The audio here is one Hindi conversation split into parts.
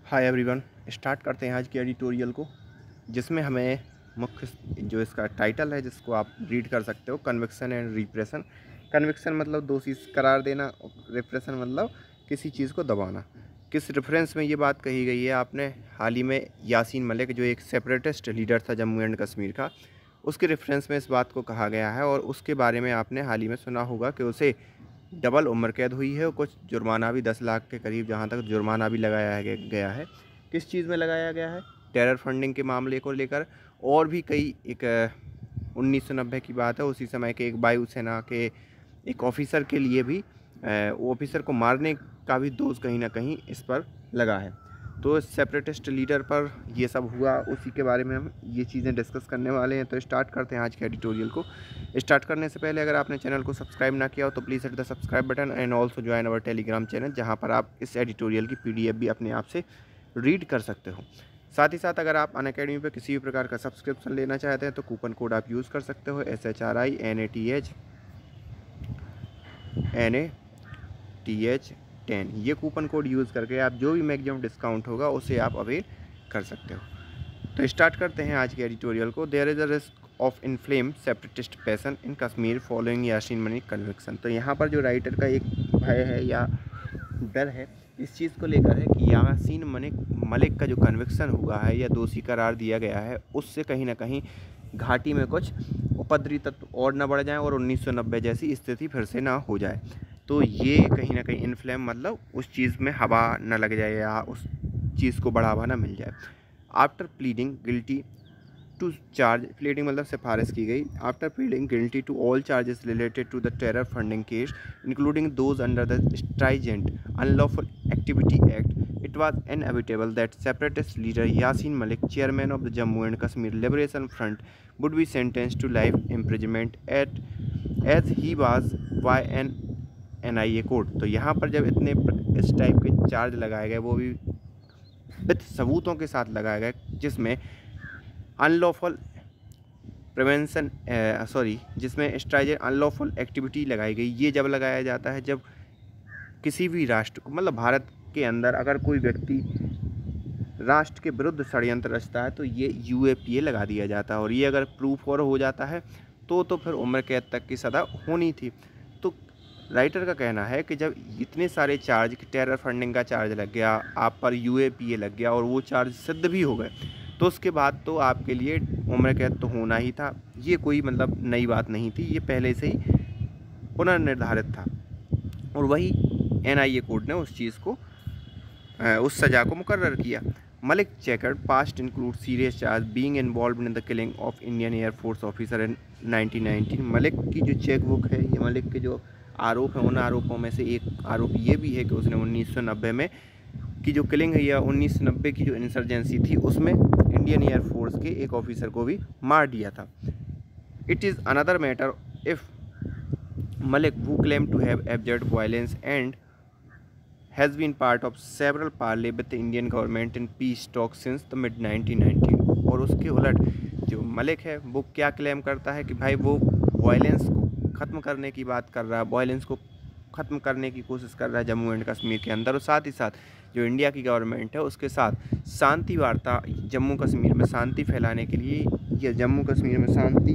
Hi everyone. स्टार्ट करते हैं आज की एडिटोरियल को, जिसमें हमें मुख्य जो इसका टाइटल है जिसको आप रीड कर सकते हो, कन्विक्शन एंड रिप्रेशन। कन्विक्शन मतलब दोषी करार देना, रिप्रेशन मतलब किसी चीज़ को दबाना। किस रेफरेंस में ये बात कही गई है? आपने हाल ही में यासीन मलिक जो एक सेपरेटिस्ट लीडर था जम्मू एंड कश्मीर का, उसके रेफरेंस में इस बात को कहा गया है और उसके बारे में आपने हाल ही में सुना होगा कि उसे डबल उम्र कैद हुई है और कुछ जुर्माना भी 10 लाख के करीब जहाँ तक जुर्माना भी लगाया गया है। किस चीज़ में लगाया गया है? टेरर फंडिंग के मामले को लेकर। और भी कई 1990 की बात है, उसी समय के एक वायुसेना के एक ऑफिसर के लिए भी वो ऑफिसर को मारने का भी दोष कहीं ना कहीं इस पर लगा है। तो सेपरेटिस्ट लीडर पर ये सब हुआ, उसी के बारे में हम ये चीज़ें डिस्कस करने वाले हैं। तो स्टार्ट करते हैं आज के एडिटोरियल को। स्टार्ट करने से पहले अगर आपने चैनल को सब्सक्राइब ना किया हो तो please hit the subscribe button and also join our Telegram channel, जहाँ पर आप इस एडिटोरियल की PDF भी अपने आप से रीड कर सकते हो। साथ ही साथ अगर आप अनअकैडमी पर किसी भी प्रकार का सब्सक्रिप्शन लेना चाहते हैं तो कूपन कोड आप यूज़ कर सकते हो SHRINATH10। ये कूपन कोड यूज़ करके आप जो भी मैक्सिमम डिस्काउंट होगा उसे आप अवेल कर सकते हो। तो स्टार्ट करते हैं आज के एडिटोरियल को। There is a risk of inflame separatist passion in Kashmir following Yasin Malik conviction. तो यहाँ पर जो राइटर का एक भय है या डर है इस चीज़ को लेकर है कि यासीन मलिक का जो कन्विक्शन हुआ है या दोषी करार दिया गया है, उससे कहीं ना कहीं घाटी में कुछ उपद्रवी तत्व और न बढ़ जाएं और 1990 जैसी स्थिति फिर से ना हो जाए। तो ये कहीं ना कहीं इन्फ्लेम मतलब उस चीज़ में हवा न लग जाए या उस चीज़ को बढ़ावा ना मिल जाए। After pleading guilty to charge, pleading मतलब सिफारिश की गई, after pleading guilty to all charges related to the terror funding case including those under the stringent unlawful activity act, it was inevitable that separatist leader Yasin Malik, chairman of the Jammu and Kashmir Liberation Front, would be sentenced to life imprisonment as he was by an NIA court। तो यहाँ पर जब इतने इस टाइप के चार्ज लगाए गए, वो भी विद सबूतों के साथ लगाए गए, जिसमें अनलॉफुल प्रिवेंशन जिसमें स्ट्राइजेंट अनलॉफुल एक्टिविटी लगाई गई। ये जब लगाया जाता है जब किसी भी राष्ट्र को, मतलब भारत के अंदर अगर कोई व्यक्ति राष्ट्र के विरुद्ध षड्यंत्र रचता है तो ये UAPA लगा दिया जाता है और ये अगर प्रूफ और हो जाता है तो फिर उम्र कैद तक की सज़ा होनी थी। तो राइटर का कहना है कि जब इतने सारे चार्ज, टेरर फंडिंग का चार्ज लग गया, आप पर UAPA लग गया और वो चार्ज सिद्ध भी हो गए, तो उसके बाद तो आपके लिए उम्र कैद तो होना ही था। ये कोई मतलब नई बात नहीं थी, ये पहले से ही पुनर्निर्धारित था और वही NIA कोर्ट ने उस चीज़ को, उस सज़ा को मुकर्रर किया। Malik checkered past include serious charge being involve in the killing of Indian air force officer in 1919। Malik की जो चेकबुक है, ये मलिक के जो आरोप हैं, उन आरोपों में से एक आरोप ये भी है कि उसने 1990 में की जो किलिंग है या 1990 की जो इंसर्जेंसी थी उसमें इंडियन एयरफोर्स के एक ऑफिसर को भी मार दिया था। It is another matter if Malik, who claimed to have abjured violence and has been part of several parley with the Indian government in peace talks since the mid 1990। और उसके उलट जो मलिक है वो क्या क्लेम करता है कि भाई वो वायलेंस को ख़त्म करने की बात कर रहा है, वायलेंस को ख़त्म करने की कोशिश कर रहा है जम्मू एंड कश्मीर के अंदर, और साथ ही साथ जो इंडिया की गवर्नमेंट है उसके साथ शांति वार्ता, जम्मू कश्मीर में शांति फैलाने के लिए या जम्मू कश्मीर में शांति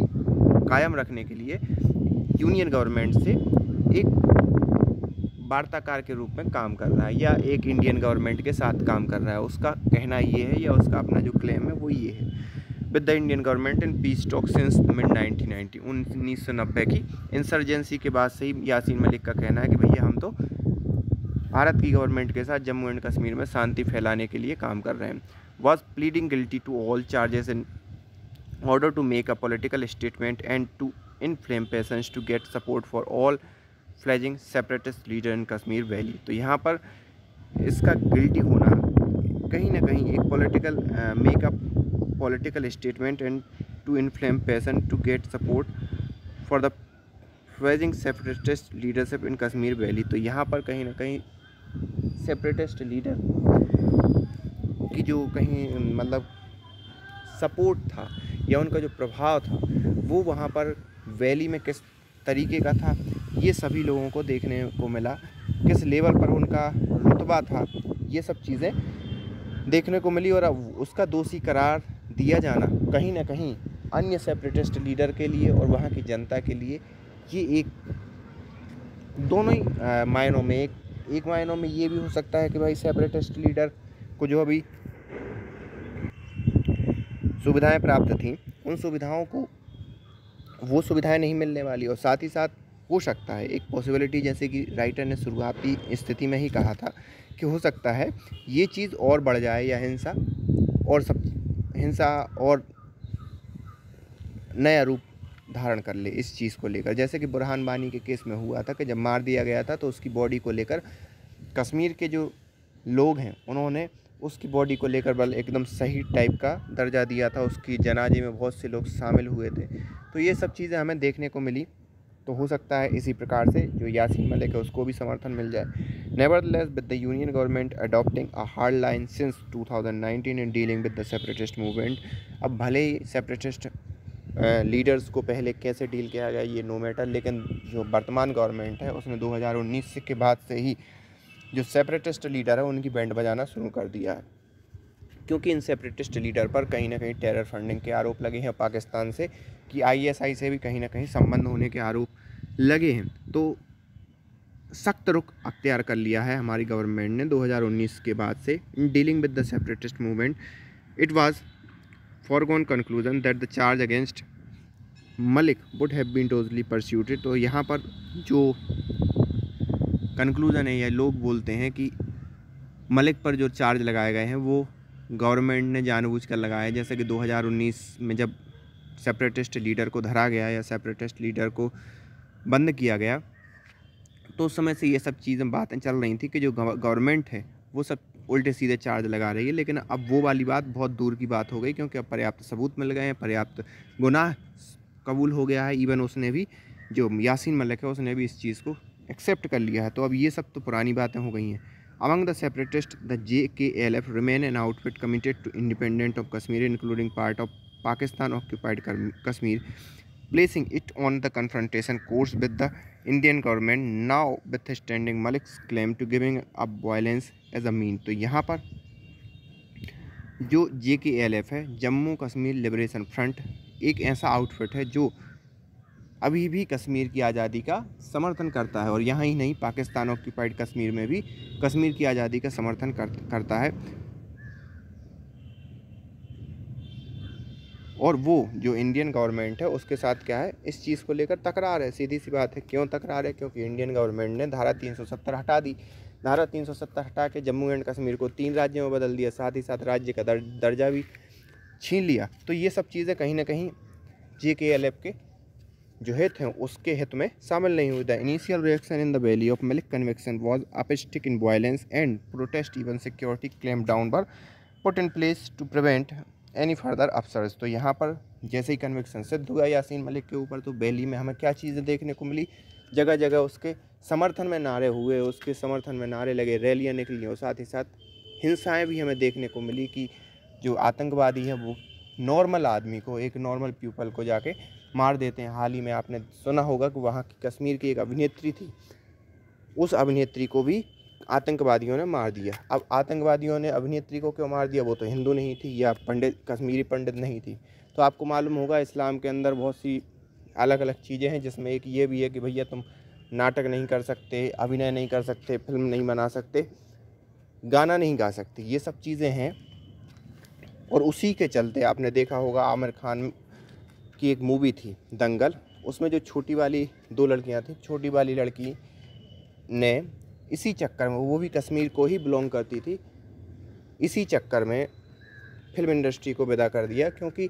कायम रखने के लिए यूनियन गवर्नमेंट से एक वार्ताकार के रूप में काम कर रहा है या एक इंडियन गवर्नमेंट के साथ काम कर रहा है। उसका कहना ये है या उसका अपना जो क्लेम है वो ये है, with the Indian government in peace talk since mid 1990, 1990 की इंसर्जेंसी के बाद से ही यासीन मलिक का कहना है कि भैया हम तो भारत की गवर्नमेंट के साथ जम्मू एंड कश्मीर में शांति फैलाने के लिए काम कर रहे हैं। Was pleading guilty to all charges in order to make a political statement and to inflame passions to get support for all fledgling separatist leader in Kashmir Valley। तो यहाँ पर इसका गिल्टी होना कहीं ना कहीं एक political makeup political statement and to inflame passion to get support for the fledging separatist leadership in Kashmir valley. तो यहाँ पर कहीं ना कहीं सेपरेटिस्ट लीडर की जो कहीं मतलब सपोर्ट था या उनका जो प्रभाव था वो वहाँ पर वैली में किस तरीके का था, ये सभी लोगों को देखने को मिला। किस लेवल पर उनका रुतबा था, ये सब चीज़ें देखने को मिली, और अब उसका दोषी करार दिया जाना कहीं ना कहीं अन्य सेपरेटिस्ट लीडर के लिए और वहाँ की जनता के लिए ये एक दोनों ही मायनों में, एक मायनों में ये भी हो सकता है कि भाई सेपरेटिस्ट लीडर को जो अभी सुविधाएं प्राप्त थीं उन सुविधाओं को वो सुविधाएं नहीं मिलने वाली, और साथ ही साथ हो सकता है एक पॉसिबिलिटी, जैसे कि राइटर ने शुरुआती स्थिति में ही कहा था कि हो सकता है ये चीज़ और बढ़ जाए या हिंसा और नया रूप धारण कर ले इस चीज़ को लेकर, जैसे कि बुरहान वानी के केस में हुआ था कि जब मार दिया गया था तो उसकी बॉडी को लेकर कश्मीर के जो लोग हैं उन्होंने उसकी बॉडी को लेकर बल एकदम सही टाइप का दर्जा दिया था, उसकी जनाजे में बहुत से लोग शामिल हुए थे। तो ये सब चीज़ें हमें देखने को मिली, तो हो सकता है इसी प्रकार से जो यासीन मलिक है उसको भी समर्थन मिल जाए। Nevertheless with the union government adopting a hard line since 2019 in dealing with the separatist movement, अब भले ही सेपरेटिस्ट लीडर्स को पहले कैसे डील किया गया ये नो मैटर, लेकिन जो वर्तमान गवर्नमेंट है उसने 2019 के बाद से ही जो सेपरेटिस्ट लीडर है उनकी बैंड बजाना शुरू कर दिया है, क्योंकि इन सेपरेटिस्ट लीडर पर कहीं ना कहीं टेरर फंडिंग के आरोप लगे हैं पाकिस्तान से, कि आईएसआई से भी कहीं ना कहीं संबंध होने के आरोप लगे हैं। तो सख्त रुख अख्तियार कर लिया है हमारी गवर्नमेंट ने 2019 के बाद से in dealing with the separatist movement. It was foregone conclusion that the charge against Malik would have been totally pursued। तो यहाँ पर जो कंक्लूज़न है या लोग बोलते हैं कि मलिक पर जो चार्ज लगाए गए हैं वो गवर्नमेंट ने जानबूझकर लगाए, जैसे कि 2019 में जब सेपरेटिस्ट लीडर को धरा गया या सेपरेटिस्ट लीडर को बंद किया गया तो उस समय से ये सब चीज़ें बातें चल रही थी कि जो गवर्नमेंट है वो सब उल्टे सीधे चार्ज लगा रही है, लेकिन अब वो वाली बात बहुत दूर की बात हो गई, क्योंकि अब पर्याप्त सबूत मिल गए हैं, पर्याप्त गुनाह कबूल हो गया है। इवन उसने भी, जो यासीन मलिक है उसने भी इस चीज़ को एक्सेप्ट कर लिया है। तो अब ये सब तो पुरानी बातें हो गई हैं। Among the separatist the JKLF remain an outfit committed to independent of Kashmir including part of Pakistan occupied Kashmir, placing it on the confrontation course with the Indian government, now withstanding Malik's claim to giving up violence as a mean। तो यहाँ पर जो JKLF है, जम्मू कश्मीर लिबरेशन फ्रंट, एक ऐसा आउटफिट है जो अभी भी कश्मीर की आज़ादी का समर्थन करता है, और यहाँ ही नहीं पाकिस्तान ऑक्यूपाइड कश्मीर में भी कश्मीर की आज़ादी का समर्थन करता है। और वो जो इंडियन गवर्नमेंट है उसके साथ क्या है, इस चीज़ को लेकर तकरार है। सीधी सी बात है, क्यों तकरार है? क्योंकि इंडियन गवर्नमेंट ने धारा 370 हटा दी। धारा 370 हटा के जम्मू एंड कश्मीर को 3 राज्यों में बदल दिया, साथ ही साथ राज्य का दर्जा भी छीन लिया। तो ये सब चीज़ें कहीं ना कहीं JKLF के जो हित हैं उसके हित में शामिल नहीं हुई। The initial reaction in the valley of Malik conviction was uptick in violence and protest, even security clamp down were put in place to prevent any further upsurge. तो यहाँ पर जैसे ही कन्विक्शन सिद्ध हुआ यासीन मलिक के ऊपर, तो वैली में हमें क्या चीज़ें देखने को मिली, जगह जगह उसके समर्थन में नारे हुए, उसके समर्थन में नारे लगे, रैलियाँ निकली, और साथ ही साथ हिंसाएं भी हमें देखने को मिली कि जो आतंकवादी है वो नॉर्मल आदमी को, एक नॉर्मल पीपल को जाके मार देते हैं। हाल ही में आपने सुना होगा कि वहाँ की कश्मीर की एक अभिनेत्री थी, उस अभिनेत्री को भी आतंकवादियों ने मार दिया। अब आतंकवादियों ने अभिनेत्री को क्यों मार दिया? वो तो हिंदू नहीं थी या पंडित, कश्मीरी पंडित नहीं थी। तो आपको मालूम होगा इस्लाम के अंदर बहुत सी अलग अलग चीज़ें हैं, जिसमें एक ये भी है कि भैया तुम नाटक नहीं कर सकते, अभिनय नहीं कर सकते, फिल्म नहीं बना सकते, गाना नहीं गा सकते, ये सब चीज़ें हैं। और उसी के चलते आपने देखा होगा आमिर खान की एक मूवी थी दंगल, उसमें जो छोटी वाली 2 लड़कियां थी, छोटी वाली लड़की ने इसी चक्कर में, वो भी कश्मीर को ही बिलोंग करती थी, इसी चक्कर में फिल्म इंडस्ट्री को विदा कर दिया, क्योंकि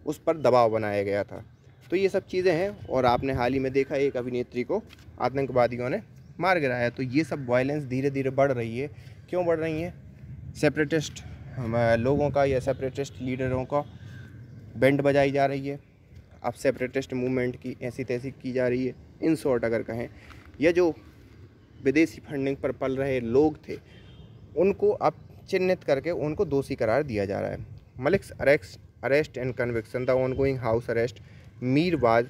उस पर दबाव बनाया गया था। तो ये सब चीज़ें हैं। और आपने हाल ही में देखा एक अभिनेत्री को आतंकवादियों ने मार गिराया। तो ये सब वायलेंस धीरे धीरे बढ़ रही है। क्यों बढ़ रही है? सेपरेटिस्ट लोगों का या सेपरेटिस्ट लीडरों का बैंड बजाई जा रही है। अब सेपरेटिस्ट मूवमेंट की ऐसी तैसी की जा रही है। इन शॉर्ट अगर कहें, यह जो विदेशी फंडिंग पर पल रहे लोग थे उनको अब चिन्हित करके उनको दोषी करार दिया जा रहा है। Malik's arrest and conviction, the ongoing house arrest Mirwaiz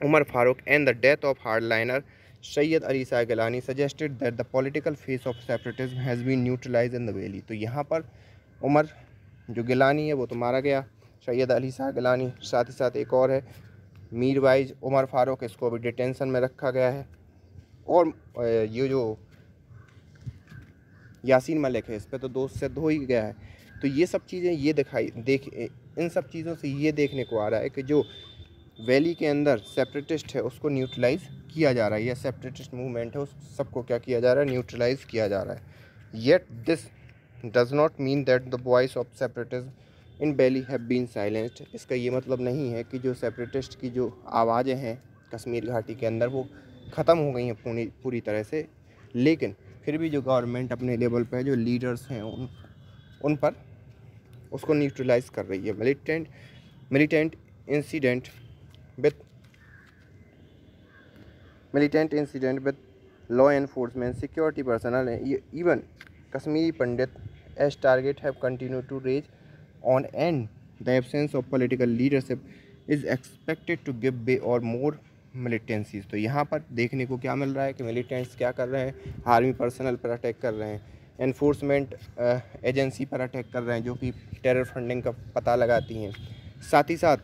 Umar Farooq and the death of hardliner Syed Ali Shah Geelani suggested that the political face of separatism has been neutralize in the valley. तो यहाँ पर उमर जो गिलानी है वो तो मारा गया, सैयद अली शाह गिलानी, साथ ही साथ एक और है मीरवाइज उमर फारूक, इसको भी डिटेंशन में रखा गया है। और ये जो यासीन मलिक है इस पर तो दोष सिद्ध हो ही गया है। तो ये सब चीज़ें ये इन सब चीज़ों से ये देखने को आ रहा है कि जो वैली के अंदर सेपरेटिस्ट है उसको न्यूट्रलाइज किया जा रहा है, या सेपरेटिस्ट मूवमेंट है उस सबको क्या किया जा रहा है, न्यूट्रलाइज किया जा रहा है। Yet this does not mean that the voice of separatism in valley have been silenced. इसका ये मतलब नहीं है कि जो सेपरेटिस्ट की जो आवाज़ें हैं कश्मीर घाटी के अंदर वो ख़त्म हो गई हैं पूरी तरह से, लेकिन फिर भी जो गवर्नमेंट अपने लेवल पर जो लीडर्स हैं उन पर उसको न्यूट्रलाइज कर रही है। Militant incident with law enforcement security personnel even Kashmiri Pandit as target have continue to rage on and the absence of political leadership is expected to give way और मोर मिलिटेंसीज। तो यहाँ पर देखने को क्या मिल रहा है कि मिलिटेंट्स क्या कर रहे हैं, आर्मी पर्सनल पर अटैक कर रहे हैं, एनफोर्समेंट एजेंसी पर अटैक कर रहे हैं जो कि टेरर फंडिंग का पता लगाती हैं, साथ ही साथ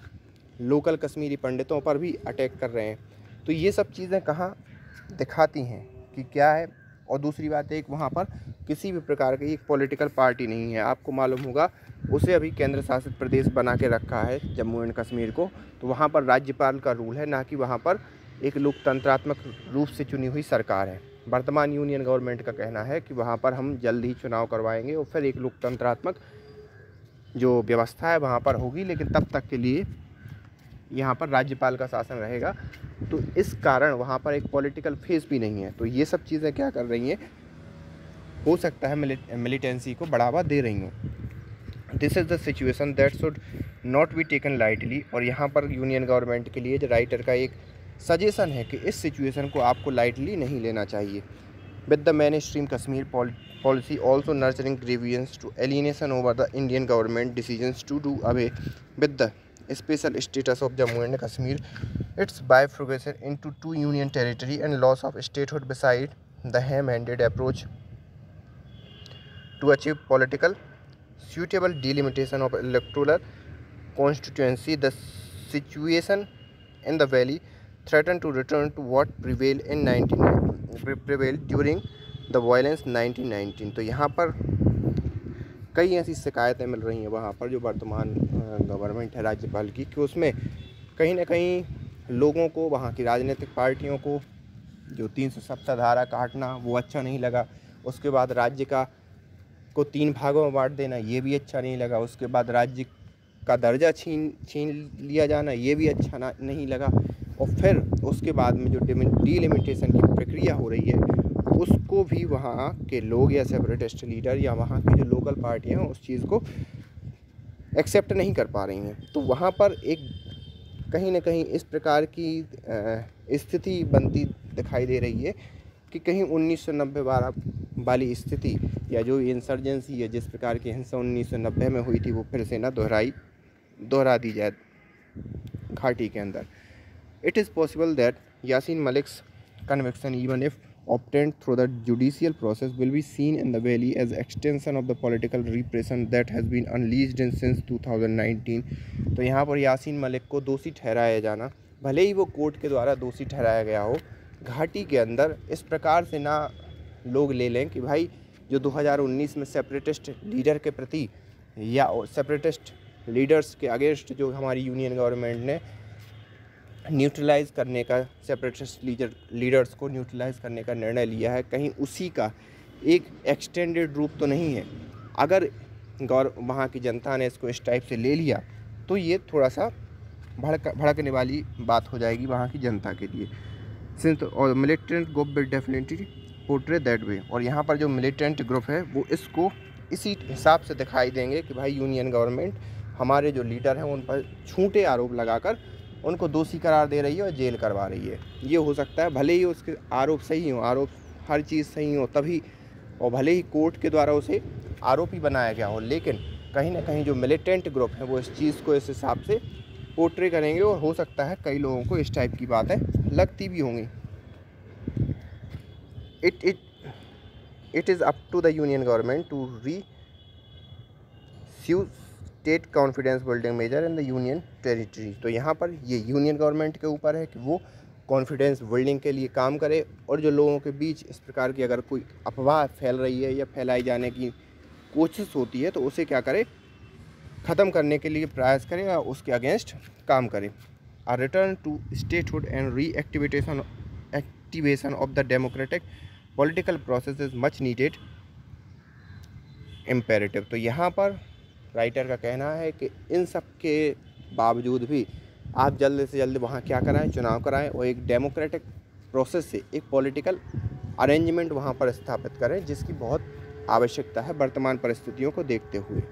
लोकल कश्मीरी पंडितों पर भी अटैक कर रहे हैं। तो ये सब चीज़ें कहाँ दिखाती हैं कि क्या है। और दूसरी बात है, एक वहाँ पर किसी भी प्रकार की एक पॉलिटिकल पार्टी नहीं है। आपको मालूम होगा उसे अभी केंद्र शासित प्रदेश बना के रखा है जम्मू एंड कश्मीर को, तो वहाँ पर राज्यपाल का रूल है, ना कि वहाँ पर एक लोकतंत्रात्मक रूप से चुनी हुई सरकार है। वर्तमान यूनियन गवर्नमेंट का कहना है कि वहाँ पर हम जल्द ही चुनाव करवाएंगे और फिर एक लोकतंत्रात्मक जो व्यवस्था है वहाँ पर होगी, लेकिन तब तक के लिए यहाँ पर राज्यपाल का शासन रहेगा। तो इस कारण वहाँ पर एक पॉलिटिकल फेस भी नहीं है। तो ये सब चीज़ें क्या कर रही हैं, हो सकता है मिलिटेंसी को बढ़ावा दे रही हूँ। This is the situation that should not be taken lightly. और यहाँ पर यूनियन गवर्नमेंट के लिए जो राइटर का एक सजेशन है कि इस सिचुएशन को आपको लाइटली नहीं लेना चाहिए। With the main stream Kashmir policy also nurturing grievance to alienation over the Indian government decisions to do away with the special status of Jammu and Kashmir, its bifurcation into two union territory and loss of statehood beside the ham-handed approach to achieve political suitable delimitation of electoral constituency. The situation in the valley threatened to return to what prevailed during the violence 1919। तो यहाँ पर कई ऐसी शिकायतें मिल रही हैं वहाँ पर जो वर्तमान गवर्नमेंट है राज्यपाल की, कि उसमें कहीं ना कहीं लोगों को, वहाँ की राजनीतिक पार्टियों को जो 370 धारा काटना वो अच्छा नहीं लगा। उसके बाद राज्य को 3 भागों में बांट देना ये भी अच्छा नहीं लगा। उसके बाद राज्य का दर्जा छीन लिया जाना ये भी अच्छा नहीं लगा। और फिर उसके बाद में जो डिलिमिटेशन की प्रक्रिया हो रही है उसको भी वहाँ के लोग या सेपरेटिस्ट लीडर या वहाँ की जो लोकल पार्टियाँ हैं उस चीज़ को एक्सेप्ट नहीं कर पा रही हैं। तो वहाँ पर एक कहीं ना कहीं इस प्रकार की स्थिति बनती दिखाई दे रही है कि कहीं 1990 वाली स्थिति या जो इंसर्जेंसी है, जिस प्रकार की हिंसा 1990 में हुई थी, वो फिर से ना दोहरा दी जाए घाटी के अंदर। It is possible that Yasin Malik's conviction, even if obtained through the judicial process, will be seen in the valley as extension of the political repression that has been unleashed since 2019। तो यहाँ पर यासीन मलिक को दोषी ठहराया जाना, भले ही वो कोर्ट के द्वारा दोषी ठहराया गया हो, घाटी के अंदर इस प्रकार से ना लोग ले लें कि भाई जो 2019 में सेपरेटिस्ट लीडर के प्रति या सेपरेटिस्ट लीडर्स के अगेंस्ट जो हमारी यूनियन गवर्नमेंट ने न्यूट्रलाइज़ करने का, सेपरेटिस्ट लीडर्स को न्यूट्रलाइज़ करने का निर्णय लिया है, कहीं उसी का एक एक्सटेंडेड रूप तो नहीं है। अगर वहाँ की जनता ने इसको इस टाइप से ले लिया तो ये थोड़ा सा भड़कने वाली बात हो जाएगी वहाँ की जनता के लिए। सिंस और militant group will definitely portray that way. और यहाँ पर जो मिलिटेंट ग्रुप है वो इसको इसी हिसाब से दिखाई देंगे कि भाई यूनियन गवर्नमेंट हमारे जो लीडर हैं उन पर झूठे आरोप लगाकर उनको दोषी करार दे रही है और जेल करवा रही है। ये हो सकता है, भले ही उसके आरोप सही हो, आरोप हर चीज़ सही हो तभी, और भले ही कोर्ट के द्वारा उसे आरोपी बनाया गया हो, लेकिन कहीं ना कहीं जो मिलिटेंट ग्रुप है वो इस चीज़ को इस हिसाब से पोर्ट्रे करेंगे और हो सकता है कई लोगों को इस टाइप की बातें लगती भी होंगी। it is up to the union government to pursue state confidence building measure in the union territory. तो यहाँ पर ये यूनियन गवर्नमेंट के ऊपर है कि वो कॉन्फिडेंस बिल्डिंग के लिए काम करे, और जो लोगों के बीच इस प्रकार की अगर कोई अफवाह फैल रही है या फैलाई जाने की कोशिश होती है तो उसे क्या करे, ख़त्म करने के लिए प्रयास करें या उसके अगेंस्ट काम करें। A return to statehood and reactivation of the democratic political process is much needed imperative। तो यहाँ पर राइटर का कहना है कि इन सब के बावजूद भी आप जल्द से जल्द वहाँ क्या कराएं, चुनाव कराएं और एक डेमोक्रेटिक प्रोसेस से एक पॉलिटिकल अरेंजमेंट वहाँ पर स्थापित करें, जिसकी बहुत आवश्यकता है वर्तमान परिस्थितियों को देखते हुए।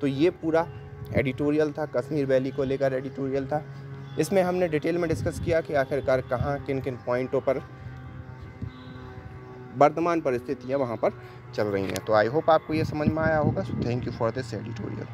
तो ये पूरा एडिटोरियल था, कश्मीर वैली को लेकर एडिटोरियल था। इसमें हमने डिटेल में डिस्कस किया कि आखिरकार कहाँ किन किन पॉइंटों पर वर्तमान परिस्थितियाँ वहाँ पर चल रही हैं। तो आई होप आपको ये समझ में आया होगा। So thank you for this editorial.